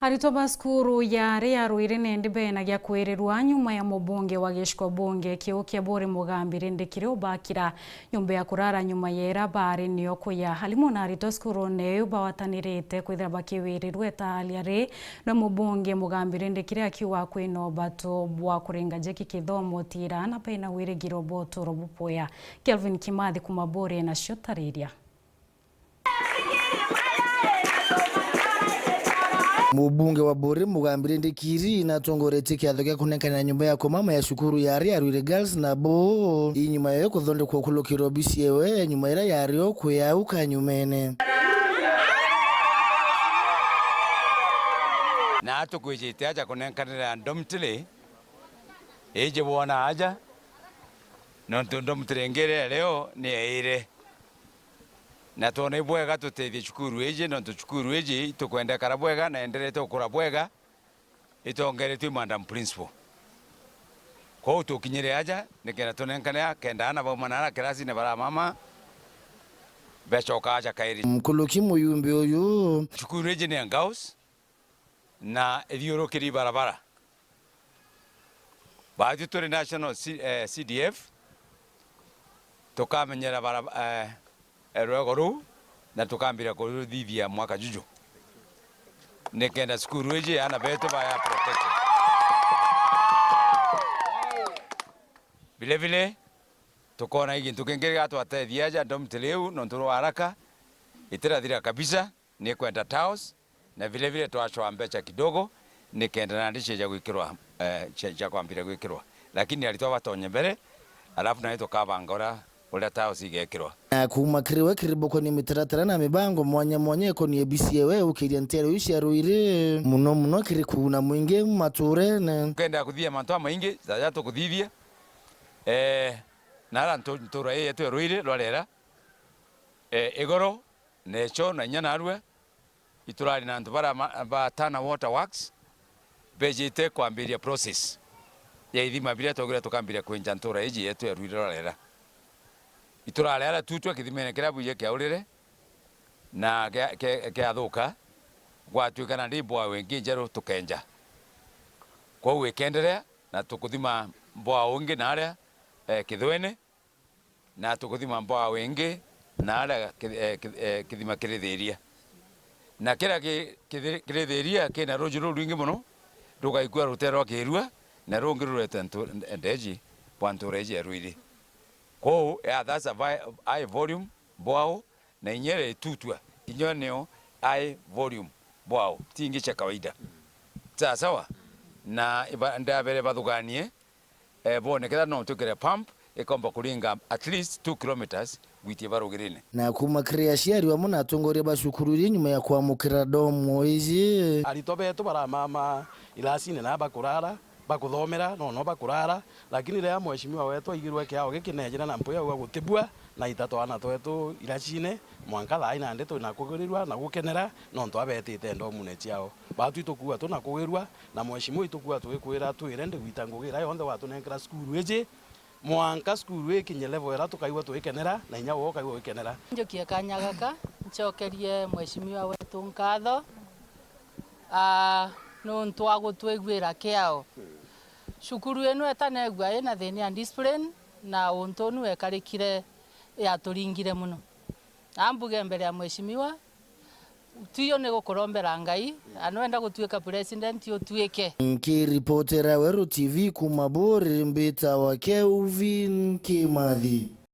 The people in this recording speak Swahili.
Aritwa baskuru ya RUIRI nendibena gya kwerirwa nyuma ya mubunge wa gishko bunge KUKURUNE mugambi RINDIKIIRI ubakira nyumba ya kurara nyuma yera bari niyo KUUYA halimo na aritwa skuru neyo bawatanirite kwithira bakiwirirwe taaliari no mubunge mugambi RINDIKIIRI akiwa kwino bato bwa kurenga jeki kithomo tira na pena wirigiro boto robupoya Kelvin Kimathi kumabore na shotariria. Mubunge wa Bore mugambi RINDIKIIRI natongorete kiatho gya kunekana nyumba ya KUMAMA ya cukuru ya RUIRI Girls na bo inyuma yo kuthondekwa kulukiro bisiewe nyuma ira YARIO kuyauka nyumene na tukwijite aja kunenkanira ndomtile eje bona aja nonto ndomtile ngere leo ni eire na tuone bwega tutethie cukuru eje no cukuru eje tukwenda kara bwega na endelete ukura bwega itongere tu madam principal ko tukinyire aja nikera tunenkana kenda ana baumana kirasi ne bara mama bechoka aja kairi mkuluki muyumbi oyu cukuru eje ne ngaus na edioro kiri barabara baadhi turi national CDF tukamenyera bara erogoro na tukambira kuruthithia mwaka juju nikenda skuru eje ana beto baya protected vile tukona hiki tukengere atu atethia ndomteleu nontoro haraka itirathira kabisa ni kwenda taos na vile twachwa mbecha kidogo nikenda na ndishe ya gwikirwa cha kwambira gwikirwa lakini alitoa batonye mbere alafu na ito kabangora ula taos igekirwa na kumakiriwe kiriboko ni mitaratara na mibango mwanya ko ni ebisiewe ukiria ntero ici ya RUIRI muno kiri kuna mwingi mature na kenda kuthia mantu maingi zaja tukuthithia nara ntura yetu ya RUIRI lorera igoro necho na nyana arwe iturari na ntubara ba Tana Water Works bejite kwambiria process ya ithima bila togira tukambiria kwenja ntura eji yetu ya RUIRI lorera iturarera tutwa kithimene kirabu ye kyaurire na ke athuka gwatuikana ndi bwa wengi njeru tukenja kwa wekenderea na tukuthima bwa wengi na aria kithwene na tukuthima bwa wengi na aria kithima kirithiria na kira kirithiria kina rujuru rwingi muno rugaikua rutero kirua na rungi rurete ndeji pwantureji ya RUIRI ko that's a high volume boao na inyere tutwa inyoneo high volume boao tingi cha kawaida sawa na ndabere bathuganie bone ketha no tukire pump ikomba kuringa at least 2 kilometers gwitie barugirine na kumakria ciari wa muna tongoria bacukuru nyuma ya kwamukira domo ici arito betu bara mama ilasine na bakurara bakuthomera no bakurara lakini ria mheshimiwa wetu igirwe kiao gikinejera na mpoya wa gutibua na itatu ana twetu iracine mwanka thai na ndeto na kugirirwa na gukenera no ntwa betite ndomune ciao batu itukua tu na kugirwa na mheshimiwa itukua tuikwira twirende gwitangugira yonthe watu nenkira skuru eje mwanka skuru ekinye level era tukaigwa tuikenera na inya wo kaigwa ikenera njokie kanyagaka nchokerie mheshimiwa wetu nkatho no ntwago twegwira kiao cukuru eno etanegwa ina thini ya discipline na untonu ekarikire ya turingire muno ambuge mbere ya mheshimiwa tuyo ne gukorombera ngai anwenda gutuika president utuike nkiripotera Weru TV kumabore mbeta wa Kelvin Kimathi.